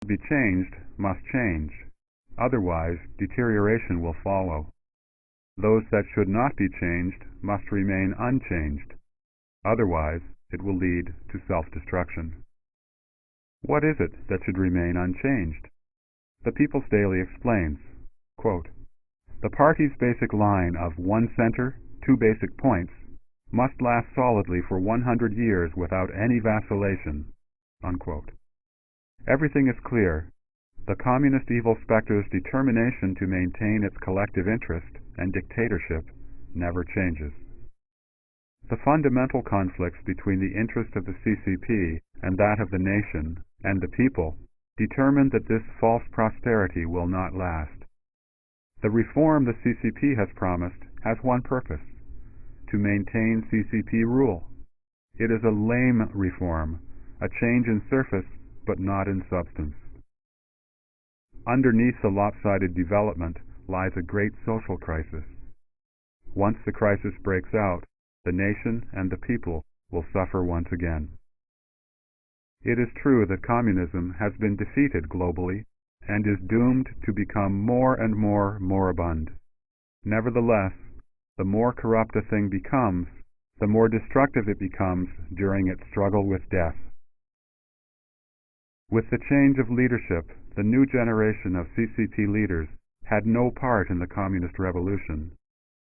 be changed must change, otherwise deterioration will follow. Those that should not be changed must remain unchanged, otherwise it will lead to self-destruction. What is it that should remain unchanged? The People's Daily explains, quote, "The party's basic line of one center, two basic points must last solidly for 100 years without any vacillation." Unquote. Everything is clear. The communist evil specter's determination to maintain its collective interest and dictatorship never changes. The fundamental conflicts between the interest of the CCP and that of the nation and the people determine that this false prosperity will not last. The reform the CCP has promised has one purpose: to maintain CCP rule. It is a lame reform, a change in surface but not in substance. Underneath the lopsided development lies a great social crisis. Once the crisis breaks out, the nation and the people will suffer once again. It is true that communism has been defeated globally and is doomed to become more and more moribund. Nevertheless, the more corrupt a thing becomes, the more destructive it becomes during its struggle with death. With the change of leadership, the new generation of CCP leaders had no part in the communist revolution,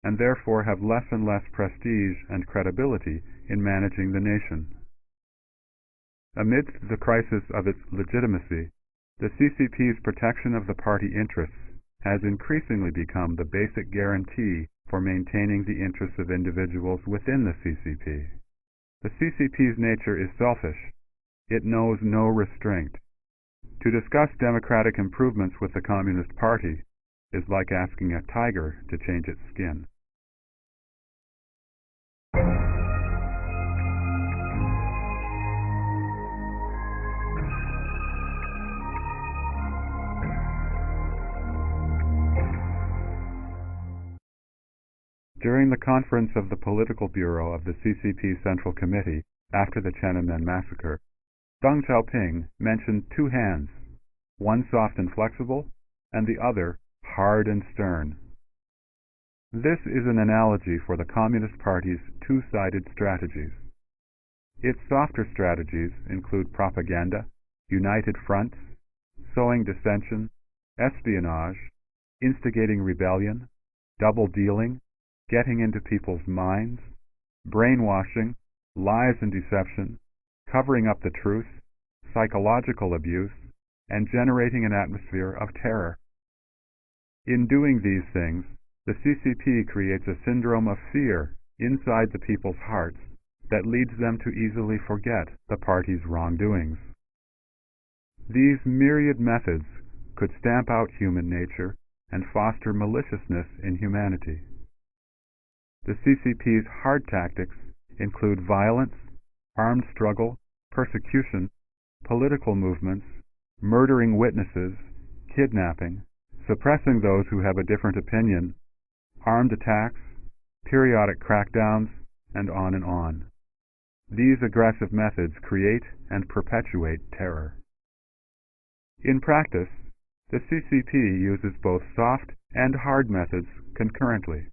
and therefore have less and less prestige and credibility in managing the nation. Amidst the crisis of its legitimacy, the CCP's protection of the party interests has increasingly become the basic guarantee for maintaining the interests of individuals within the CCP. The CCP's nature is selfish. It knows no restraint. To discuss democratic improvements with the Communist Party is like asking a tiger to change its skin. During the conference of the Political Bureau of the CCP Central Committee after the Tiananmen massacre, Deng Xiaoping mentioned two hands, one soft and flexible, and the other hard and stern. This is an analogy for the Communist Party's two-sided strategies. Its softer strategies include propaganda, united fronts, sowing dissension, espionage, instigating rebellion, double-dealing, getting into people's minds, brainwashing, lies and deception, covering up the truth, psychological abuse, and generating an atmosphere of terror. In doing these things, the CCP creates a syndrome of fear inside the people's hearts that leads them to easily forget the party's wrongdoings. These myriad methods could stamp out human nature and foster maliciousness in humanity. The CCP's hard tactics include violence, armed struggle, persecution, political movements, murdering witnesses, kidnapping, suppressing those who have a different opinion, armed attacks, periodic crackdowns, and on and on. These aggressive methods create and perpetuate terror. In practice, the CCP uses both soft and hard methods concurrently.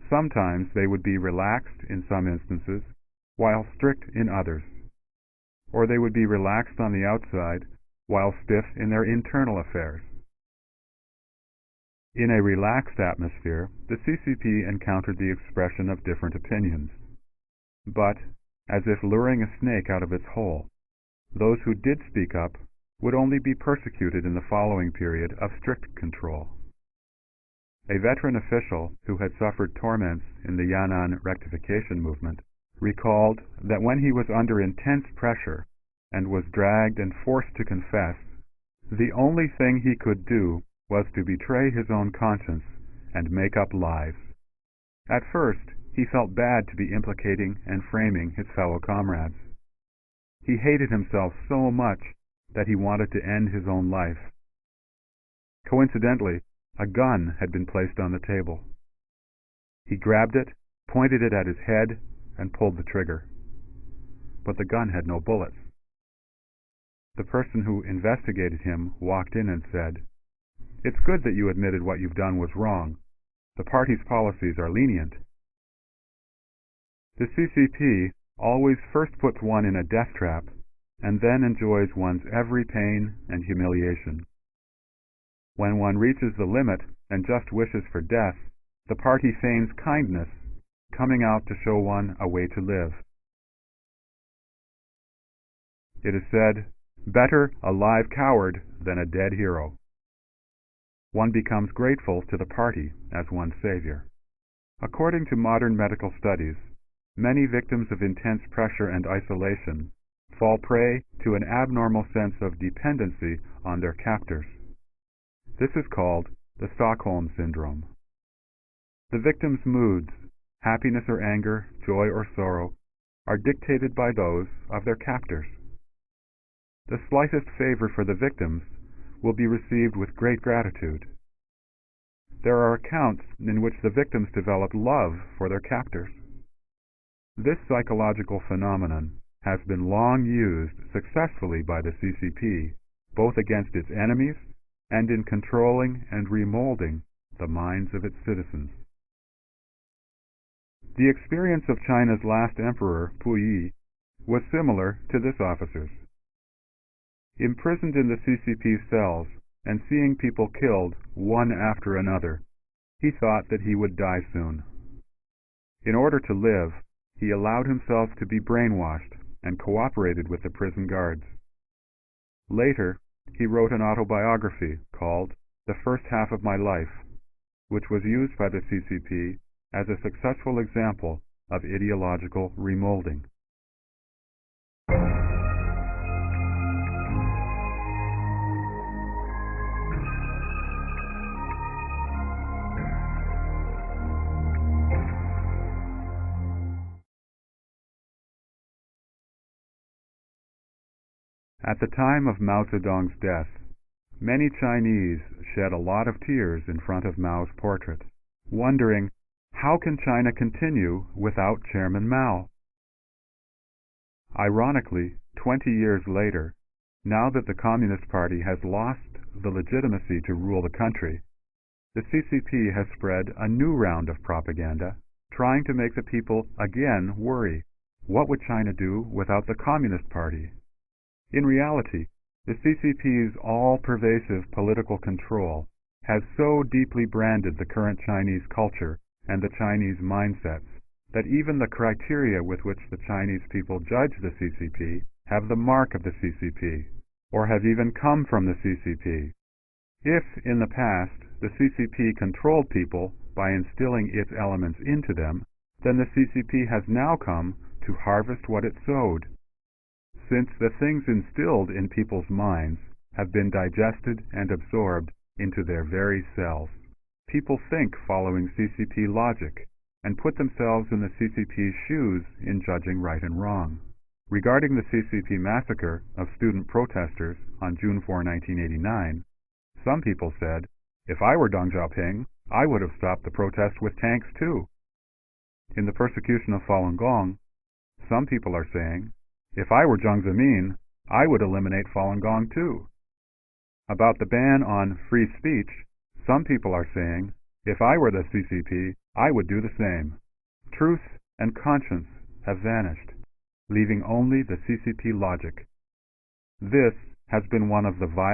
Sometimes they would be relaxed in some instances, while strict in others. Or they would be relaxed on the outside, while stiff in their internal affairs. In a relaxed atmosphere, the CCP encountered the expression of different opinions. But, as if luring a snake out of its hole, those who did speak up would only be persecuted in the following period of strict control. A veteran official who had suffered torments in the Yan'an rectification movement recalled that when he was under intense pressure and was dragged and forced to confess, the only thing he could do was to betray his own conscience and make up lies. At first, he felt bad to be implicating and framing his fellow comrades. He hated himself so much that he wanted to end his own life. Coincidentally, a gun had been placed on the table. He grabbed it, pointed it at his head, and pulled the trigger. But the gun had no bullets. The person who investigated him walked in and said, "It's good that you admitted what you've done was wrong. The party's policies are lenient." The CCP always first puts one in a death trap and then enjoys one's every pain and humiliation. When one reaches the limit and just wishes for death, the party feigns kindness, coming out to show one a way to live. It is said, "Better a live coward than a dead hero." One becomes grateful to the party as one's savior. According to modern medical studies, many victims of intense pressure and isolation fall prey to an abnormal sense of dependency on their captors. This is called the Stockholm Syndrome. The victim's moods, happiness or anger, joy or sorrow, are dictated by those of their captors. The slightest favor for the victims will be received with great gratitude. There are accounts in which the victims develop love for their captors. This psychological phenomenon has been long used successfully by the CCP, both against its enemies and in controlling and remolding the minds of its citizens. The experience of China's last emperor, Puyi, was similar to this officer's. Imprisoned in the CCP cells and seeing people killed one after another, he thought that he would die soon. In order to live, he allowed himself to be brainwashed and cooperated with the prison guards. Later, he wrote an autobiography called The First Half of My Life, which was used by the CCP as a successful example of ideological remolding. At the time of Mao Zedong's death, many Chinese shed a lot of tears in front of Mao's portrait, wondering, how can China continue without Chairman Mao? Ironically, 20 years later, now that the Communist Party has lost the legitimacy to rule the country, the CCP has spread a new round of propaganda, trying to make the people again worry, what would China do without the Communist Party? In reality, the CCP's all-pervasive political control has so deeply branded the current Chinese culture and the Chinese mindsets that even the criteria with which the Chinese people judge the CCP have the mark of the CCP, or have even come from the CCP. If, in the past, the CCP controlled people by instilling its elements into them, then the CCP has now come to harvest what it sowed. Since the things instilled in people's minds have been digested and absorbed into their very cells, people think following CCP logic and put themselves in the CCP's shoes in judging right and wrong. Regarding the CCP massacre of student protesters on June 4, 1989, some people said, "If I were Deng Xiaoping, I would have stopped the protest with tanks too." In the persecution of Falun Gong, some people are saying, "If I were Jiang Zemin, I would eliminate Falun Gong too." About the ban on free speech, some people are saying, "If I were the CCP, I would do the same." Truth and conscience have vanished, leaving only the CCP logic. This has been one of the vilest